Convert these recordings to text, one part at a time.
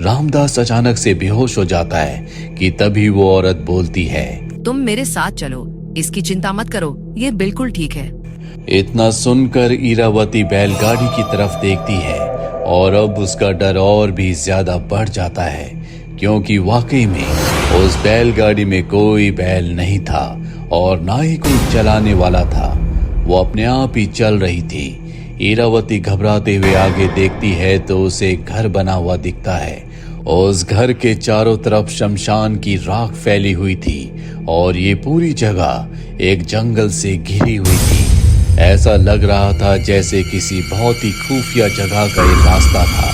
रामदास अचानक से बेहोश हो जाता है कि तभी वो औरत बोलती है, तुम मेरे साथ चलो, इसकी चिंता मत करो, ये बिल्कुल ठीक है। इतना सुनकर इरावती बैलगाड़ी की तरफ देखती है और अब उसका डर और भी ज्यादा बढ़ जाता है, क्योंकि वाकई में उस बैलगाड़ी में कोई बैल नहीं था और ना ही कोई चलाने वाला था। वो अपने आप ही चल रही थी। इरावती घबराते हुए आगे देखती है तो उसे एक घर बना हुआ दिखता है। उस घर के चारों तरफ शमशान की राख फैली हुई थी और ये पूरी जगह एक जंगल से घिरी हुई थी। ऐसा लग रहा था जैसे किसी बहुत ही खुफिया जगह का एक रास्ता था।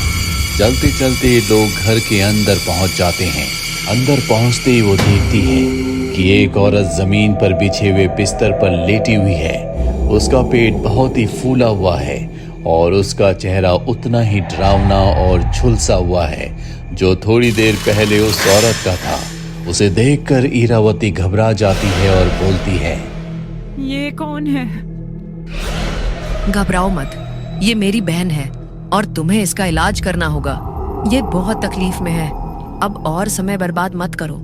चलते चलते लोग घर के अंदर पहुंच जाते हैं। अंदर पहुंचते ही वो देखती है कि एक औरत जमीन पर बिछे हुए बिस्तर पर लेटी हुई है। उसका पेट बहुत ही फूला हुआ है और उसका चेहरा उतना ही डरावना और झुलसा हुआ है जो थोड़ी देर पहले उस औरत का था। उसे देखकर इरावती घबरा जाती है और बोलती है, ये कौन है? घबराओ मत, ये मेरी बहन है और तुम्हें इसका इलाज करना होगा। ये बहुत तकलीफ में है, अब और समय बर्बाद मत करो।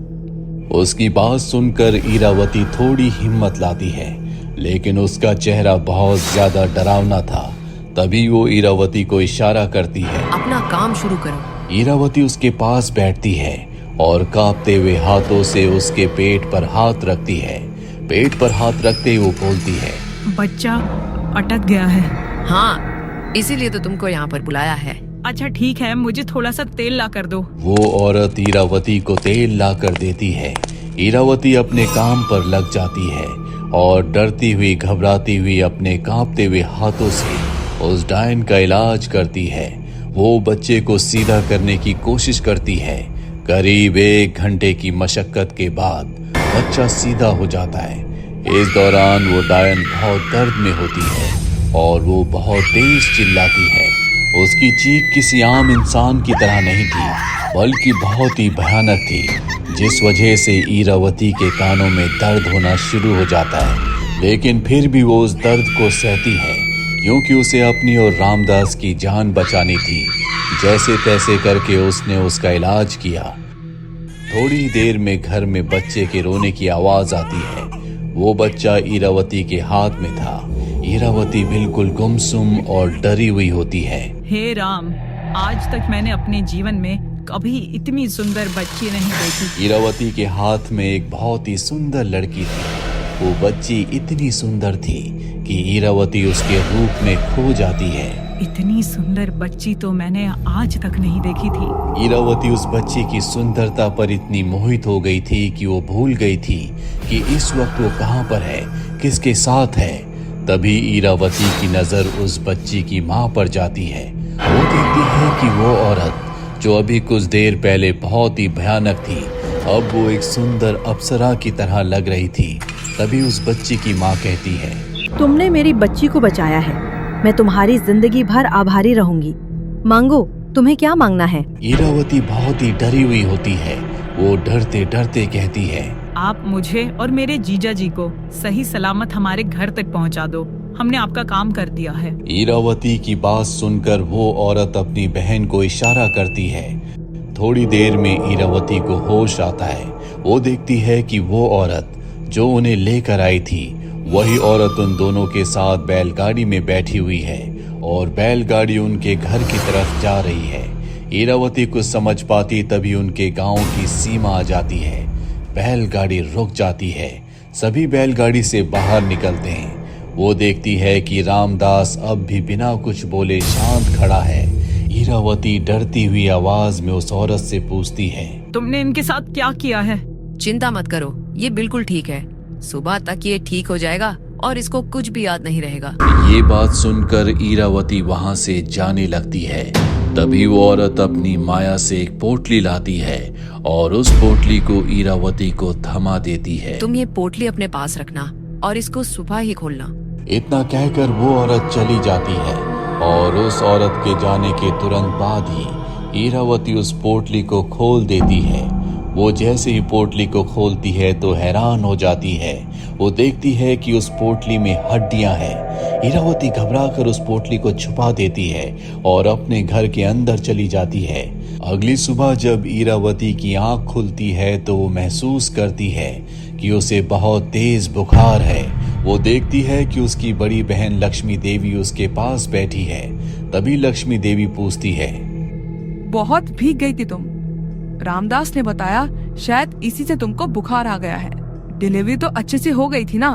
उसकी बात सुनकर इरावती थोड़ी हिम्मत लाती है, लेकिन उसका चेहरा बहुत ज्यादा डरावना था। तभी वो इरावती को इशारा करती है, अपना काम शुरू करो। इरावती उसके पास बैठती है और कांपते हुए हाथों से उसके पेट पर हाथ रखती है। पेट पर हाथ रखते ही वो बोलती है, बच्चा अटक गया है। हाँ, इसीलिए तो तुमको यहाँ पर बुलाया है। अच्छा ठीक है, मुझे थोड़ा सा तेल ला कर दो। वो औरत इरावती को तेल ला कर देती है। इरावती अपने काम पर लग जाती है और डरती हुई घबराती हुई अपने कांपते हुए हाथों से उस डायन का इलाज करती है। वो बच्चे को सीधा करने की कोशिश करती है। करीब 1 घंटे की मशक्कत के बाद बच्चा सीधा हो जाता है। इस दौरान वो डायन बहुत दर्द में होती है और वो बहुत तेज चिल्लाती है। उसकी चीख किसी आम इंसान की तरह नहीं थी, बल्कि बहुत ही भयानक थी, जिस वजह से इरावती के कानों में दर्द होना शुरू हो जाता है। लेकिन फिर भी वो उस दर्द को सहती है, क्योंकि उसे अपनी और रामदास की जान बचानी थी। जैसे तैसे करके उसने उसका इलाज किया। थोड़ी देर में घर में बच्चे के रोने की आवाज आती है। वो बच्चा इरावती के हाथ में था। इरावती बिल्कुल गुमसुम और डरी हुई होती है। हे राम, आज तक मैंने अपने जीवन में कभी इतनी सुंदर बच्ची नहीं देखी। इरावती के हाथ में एक बहुत ही सुंदर लड़की थी। वो बच्ची इतनी सुंदर थी कि इरावती उसके रूप में खो जाती है। इतनी सुंदर बच्ची तो मैंने आज तक नहीं देखी थी। इरावती उस बच्ची की सुंदरता पर इतनी मोहित हो गई थी कि वो भूल गई थी कि इस वक्त वो कहाँ पर है, किसके साथ है। तभी इरावती की नजर उस बच्ची की माँ पर जाती है। वो देखती है कि वो औरत जो अभी कुछ देर पहले बहुत ही भयानक थी, अब वो एक सुंदर अप्सरा की तरह लग रही थी। तभी उस बच्ची की माँ कहती है, तुमने मेरी बच्ची को बचाया है, मैं तुम्हारी जिंदगी भर आभारी रहूंगी। मांगो, तुम्हें क्या मांगना है? इरावती बहुत ही डरी हुई होती है। वो डरते डरते कहती है, आप मुझे और मेरे जीजा जी को सही सलामत हमारे घर तक पहुंचा दो। हमने आपका काम कर दिया है। इरावती की बात सुनकर वो औरत अपनी बहन को इशारा करती है। थोड़ी देर में इरावती को होश आता है। वो देखती है कि वो औरत जो उन्हें लेकर आई थी, वही औरत उन दोनों के साथ बैलगाड़ी में बैठी हुई है और बैलगाड़ी उनके घर की तरफ जा रही है। इरावती कुछ समझ पाती तभी उनके गांव की सीमा आ जाती है। बैलगाड़ी रुक जाती है। सभी बैलगाड़ी से बाहर निकलते हैं। वो देखती है कि रामदास अब भी बिना कुछ बोले शांत खड़ा है। इरावती डरती हुई आवाज में उस औरत से पूछती है, तुमने इनके साथ क्या किया है? चिंता मत करो, ये बिल्कुल ठीक है। सुबह तक ये ठीक हो जाएगा और इसको कुछ भी याद नहीं रहेगा। ये बात सुनकर इरावती वहां से जाने लगती है। तभी वो औरत अपनी माया से एक पोटली लाती है और उस पोटली को इरावती को थमा देती है। तुम ये पोटली अपने पास रखना और इसको सुबह ही खोलना। इतना कहकर वो औरत चली जाती है और उस औरत के जाने के तुरंत बाद ही इरावती उस पोटली को खोल देती है। वो जैसे ही पोटली को खोलती है तो हैरान हो जाती है। वो देखती है कि उस पोटली में हड्डियां हैं। ईरावती घबराकर उस पोटली को छुपा देती है और अपने घर के अंदर चली जाती है। अगली सुबह जब ईरावती की आंख खुलती है तो वो महसूस करती है कि उसे बहुत तेज बुखार है। वो देखती है कि उसकी बड़ी बहन लक्ष्मी देवी उसके पास बैठी है। तभी लक्ष्मी देवी पूछती है, बहुत भीग गई थी तुम। रामदास ने बताया शायद इसी से तुमको बुखार आ गया है। डिलीवरी तो अच्छे से हो गई थी ना?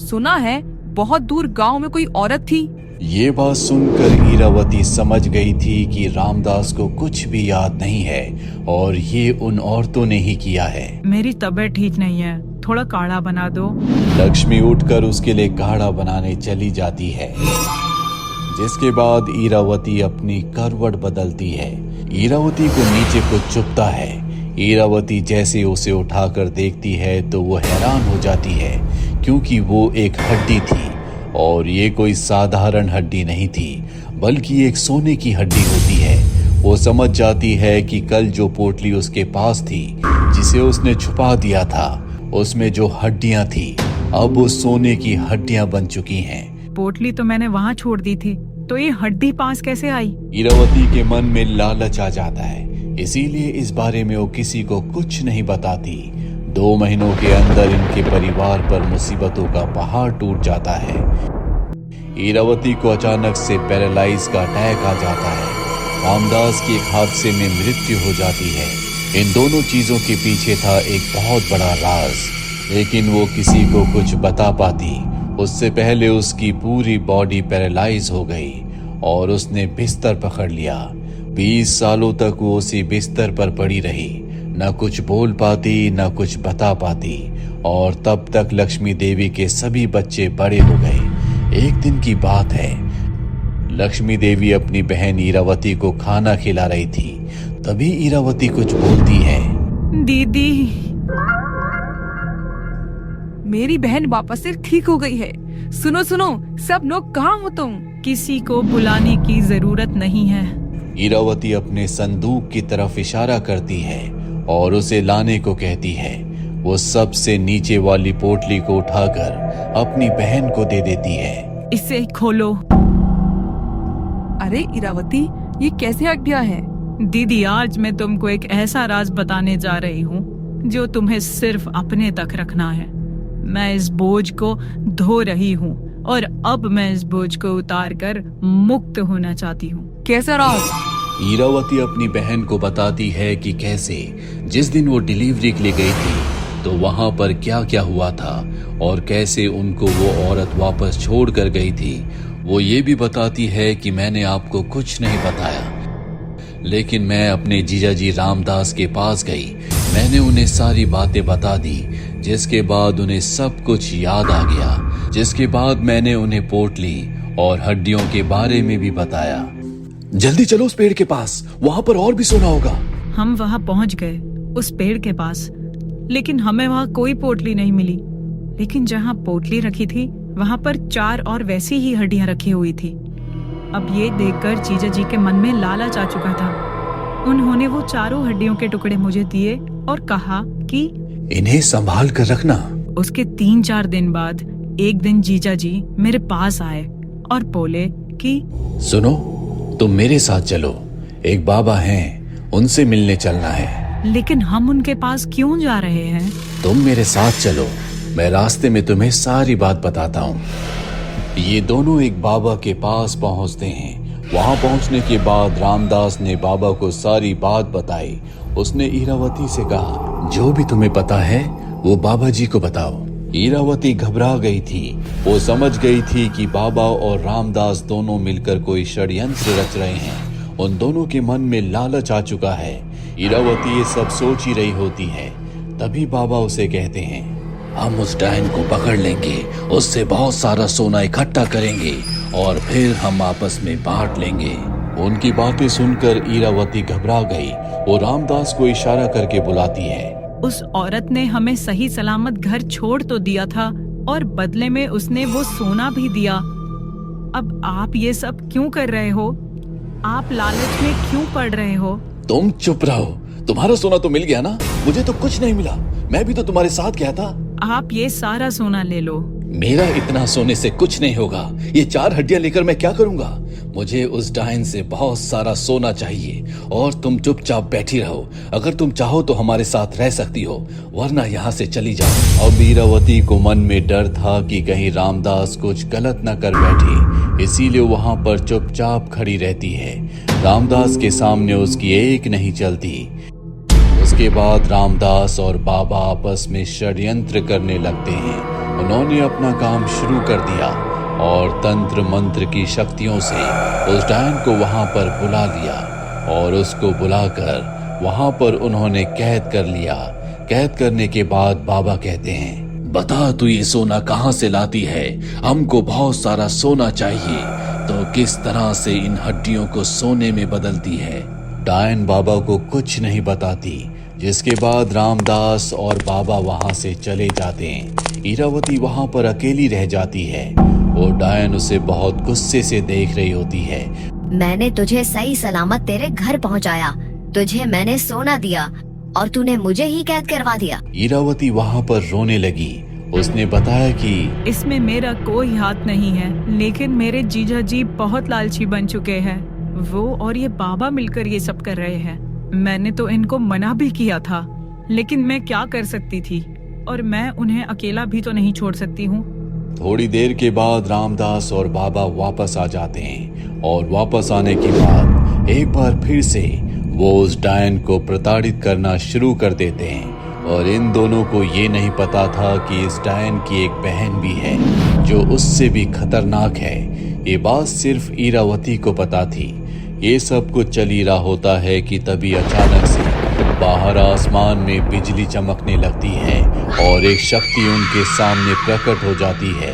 सुना है बहुत दूर गांव में कोई औरत थी। ये बात सुनकर ईरावती समझ गई थी कि रामदास को कुछ भी याद नहीं है और ये उन औरतों ने ही किया है। मेरी तबीयत ठीक नहीं है, थोड़ा काढ़ा बना दो। लक्ष्मी उठकर उसके लिए काढ़ा बनाने चली जाती है, जिसके बाद ईरावती अपनी करवट बदलती है। ईरावती को नीचे कुछ चुभता है। ईरावती जैसे उसे उठाकर देखती है तो वो हैरान हो जाती है, क्योंकि वो एक हड्डी थी और ये कोई साधारण हड्डी नहीं थी, बल्कि एक सोने की हड्डी होती है। वो समझ जाती है कि कल जो पोटली उसके पास थी, जिसे उसने छुपा दिया था, उसमें जो हड्डियां थी अब वो सोने की हड्डियां बन चुकी हैं। पोटली तो मैंने वहाँ छोड़ दी थी, तो ये हड्डी पास कैसे आई? ईरावती के मन में लालच आ जाता है, इसीलिए इस बारे में वो किसी को कुछ नहीं बताती। 2 महीनों के अंदर इनके परिवार पर मुसीबतों का पहाड़ टूट जाता है। ईरावती को अचानक से पैरालाइज का अटैक आ जाता है। रामदास की एक हादसे में मृत्यु हो जाती है। इन दोनों चीजों के पीछे था एक बहुत बड़ा राज, लेकिन वो किसी को कुछ बता पाती उससे पहले उसकी पूरी बॉडी पैरालाइज हो गई और उसने बिस्तर पकड़ लिया। 20 सालों तक वो उसी बिस्तर पर पड़ी रही, न कुछ बोल पाती न कुछ बता पाती। और तब तक लक्ष्मी देवी के सभी बच्चे बड़े हो गए। एक दिन की बात है, लक्ष्मी देवी अपनी बहन ईरावती को खाना खिला रही थी। तभी ईरावती कुछ बोलती है, दीदी। मेरी बहन वापस से ठीक हो गई है। सुनो सुनो, सब लोग कहाँ हो तुम? किसी को बुलाने की जरूरत नहीं है। ईरावती अपने संदूक की तरफ इशारा करती है और उसे लाने को कहती है। वो सबसे नीचे वाली पोटली को उठाकर अपनी बहन को दे देती है। इसे खोलो। अरे ईरावती, ये कैसे हड्डियां हैं? दीदी, आज मैं तुमको एक ऐसा राज बताने जा रही हूँ जो तुम्हें सिर्फ अपने तक रखना है। मैं इस बोझ को धो रही हूँ और अब मैं इस बोझ को उतारकर मुक्त होना चाहती हूँ। कैसा राज? ईरावती अपनी बहन को बताती है कि कैसे जिस दिन वो डिलीवरी के लिए गई थी तो वहां पर क्या क्या हुआ था और कैसे उनको वो औरत वापस छोड़ कर गई थी। वो ये भी बताती है कि मैंने आपको कुछ नहीं बताया, लेकिन मैं अपने जीजाजी रामदास के पास गई। मैंने उन्हें सारी बातें बता दी, जिसके बाद उन्हें सब कुछ याद आ गया। जिसके बाद मैंने उन्हें पोटली और हड्डियों के बारे में भी बताया। जल्दी चलो उस पेड़ के पास, वहां पर और भी सोना होगा। हम वहाँ पहुँच गए उस पेड़ के पास, लेकिन हमें वहाँ कोई पोटली नहीं मिली। लेकिन जहाँ पोटली रखी थी वहाँ पर 4 और वैसी ही हड्डियाँ रखी हुई थी। अब ये देखकर जीजा जी के मन में लालच आ चुका था। उन्होंने वो 4 हड्डियों के टुकड़े मुझे दिए और कहा कि इन्हें संभाल कर रखना। उसके 3-4 दिन बाद एक दिन जीजा जी मेरे पास आए और बोले कि सुनो, तुम मेरे साथ चलो, एक बाबा हैं, उनसे मिलने चलना है। लेकिन हम उनके पास क्यों जा रहे हैं? तुम मेरे साथ चलो, मैं रास्ते में तुम्हें सारी बात बताता हूँ। ये दोनों एक बाबा के पास पहुँचते हैं। वहां पहुंचने के बाद रामदास ने बाबा को सारी बात बताई। उसने ईरावती से कहा, जो भी तुम्हें पता है वो बाबा जी को बताओ। ईरावती घबरा गई थी। वो समझ गई थी कि बाबा और रामदास दोनों मिलकर कोई षड्यंत्र रच रहे हैं। उन दोनों के मन में लालच आ चुका है। ईरावती ये सब सोच ही रही होती है। तभी बाबा उसे कहते हैं, हम उस डायन को पकड़ लेंगे, उससे बहुत सारा सोना इकट्ठा करेंगे और फिर हम आपस में बांट लेंगे। उनकी बातें सुनकर ईरावती घबरा गई। वो रामदास को इशारा करके बुलाती है। उस औरत ने हमें सही सलामत घर छोड़ तो दिया था और बदले में उसने वो सोना भी दिया। अब आप ये सब क्यों कर रहे हो? आप लालच में क्यों पड़ रहे हो? तुम चुप रहो, तुम्हारा सोना तो मिल गया ना, मुझे तो कुछ नहीं मिला। मैं भी तो तुम्हारे साथ गया था। आप ये सारा सोना ले लो। मेरा इतना सोने से कुछ नहीं होगा। ये 4 हड्डियां लेकर मैं क्या करूंगा? मुझे उस डायन से बहुत सारा सोना चाहिए और तुम चुपचाप बैठी रहो। अगर तुम चाहो तो हमारे साथ रह सकती हो, वरना यहाँ से चली जाओ। अब ईरावती को मन में डर था कि कहीं रामदास कुछ गलत न कर बैठे, इसीलिए वहां पर चुपचाप खड़ी रहती है। रामदास के सामने उसकी एक नहीं चलती। उसके बाद रामदास और बाबा आपस में षड्यंत्र करने लगते हैं। उन्होंने अपना काम शुरू कर दिया और तंत्र मंत्र की शक्तियों से उस डायन को वहां पर बुला लिया और उसको बुलाकर वहां पर उन्होंने कैद कर लिया। कैद करने के बाद बाबा कहते हैं, बता तू ये सोना कहां से लाती है? हमको बहुत सारा सोना चाहिए, तो किस तरह से इन हड्डियों को सोने में बदलती है? डायन बाबा को कुछ नहीं बताती, जिसके बाद रामदास और बाबा वहां से चले जाते हैं। ईरावती वहां पर अकेली रह जाती है। वो डायन उसे बहुत गुस्से से देख रही होती है। मैंने तुझे सही सलामत तेरे घर पहुंचाया, तुझे मैंने सोना दिया और तूने मुझे ही कैद करवा दिया। ईरावती वहां पर रोने लगी। उसने बताया कि इसमें मेरा कोई हाथ नहीं है, लेकिन मेरे जीजा जी बहुत लालची बन चुके हैं। वो और ये बाबा मिलकर ये सब कर रहे हैं। मैंने तो इनको मना भी किया था, लेकिन मैं क्या कर सकती थी, और मैं उन्हें अकेला भी तो नहीं छोड़ सकती हूँ। थोड़ी देर के बाद रामदास और बाबा वापस आ जाते हैं और वापस आने के बाद एक बार फिर से वो उस डायन को प्रताड़ित करना शुरू कर देते हैं। और इन दोनों को ये नहीं पता था कि इस डायन की एक बहन भी है जो उससे भी खतरनाक है। ये बात सिर्फ ईरावती को पता थी। ये सब कुछ चल ही रहा होता है कि तभी अचानक से बाहर आसमान में बिजली चमकने लगती है और एक शक्ति उनके सामने प्रकट हो जाती है।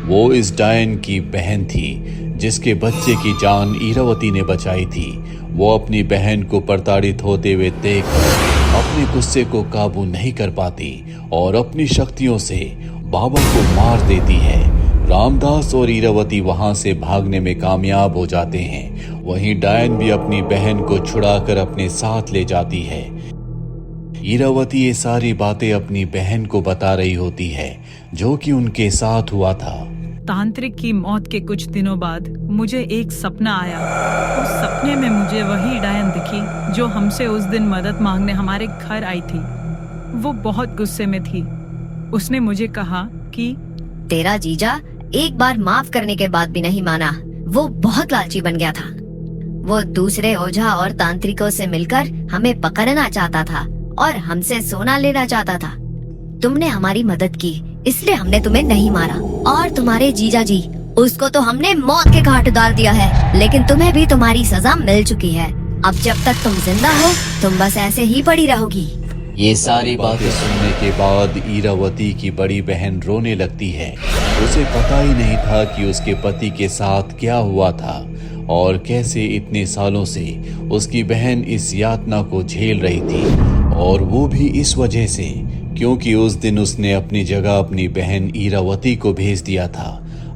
वो इस डायन की बहन थी जिसके बच्चे की जान ईरावती ने बचाई थी। वो अपनी बहन को प्रताड़ित होते हुए देखकर अपने गुस्से को काबू नहीं कर पाती और अपनी शक्तियों से बाबा को मार देती है। रामदास और ईरावती वहां से भागने में कामयाब हो जाते हैं। वहीं डायन भी अपनी बहन को छुड़ाकर अपने साथ ले जाती है। ईरावती ये सारी बातें अपनी बहन को बता रही होती है जो कि उनके साथ हुआ था। तांत्रिक की मौत के कुछ दिनों बाद मुझे एक सपना आया। उस सपने में मुझे वही डायन दिखी जो हमसे उस दिन मदद मांगने हमारे घर आई थी। वो बहुत गुस्से में थी। उसने मुझे कहा कि तेरा जीजा एक बार माफ करने के बाद भी नहीं माना। वो बहुत लालची बन गया था। वो दूसरे ओझा और तांत्रिकों से मिलकर हमें पकड़ना चाहता था और हमसे सोना लेना चाहता था। तुमने हमारी मदद की, इसलिए हमने तुम्हें नहीं मारा। और तुम्हारे जीजा जी, उसको तो हमने मौत के घाट उतार दिया है, लेकिन तुम्हें भी तुम्हारी सजा मिल चुकी है। अब जब तक तुम जिंदा हो, तुम बस ऐसे ही पड़ी रहोगी। ये सारी बातें सुनने के बाद ईरावती की बड़ी बहन रोने लगती है। उसे पता ही नहीं था कि उसके पति के साथ क्या हुआ था और कैसे इतने सालों से उसकी बहन इस यातना को झेल रही थी, और वो भी इस वजह से क्योंकि उस दिन उसने अपनी जगह अपनी बहन ईरावती को भेज दिया था।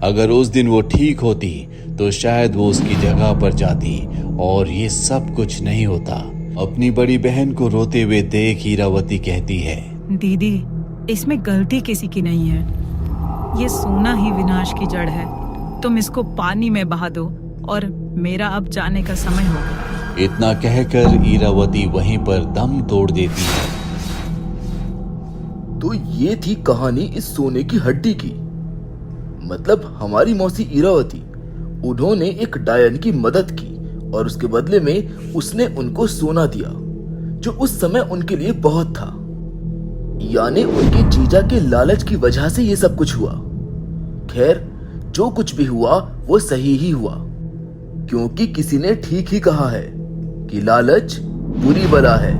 अगर उस दिन वो ठीक होती तो शायद वो उसकी जगह पर जाती और ये सब कुछ नहीं होता। अपनी बड़ी बहन को रोते हुए देख ईरावती कहती है, दीदी, इसमें गलती किसी की नहीं है। ये सोना ही विनाश की जड़ है। तुम इसको पानी में बहा दो और मेरा अब जाने का समय हो गया। इतना कहकर ईरावती वहीं पर दम तोड़ देती है। तो ये थी कहानी इस सोने की हड्डी की। मतलब हमारी मौसी ईरावती, उन्होंने एक डायन की मदद की और उसके बदले में उसने उनको सोना दिया जो उस समय उनके लिए बहुत था। यानी उनके जीजा के लालच की वजह से ये सब कुछ हुआ। खैर, जो कुछ भी हुआ वो सही ही हुआ, क्योंकि किसी ने ठीक ही कहा है कि लालच बुरी बला है।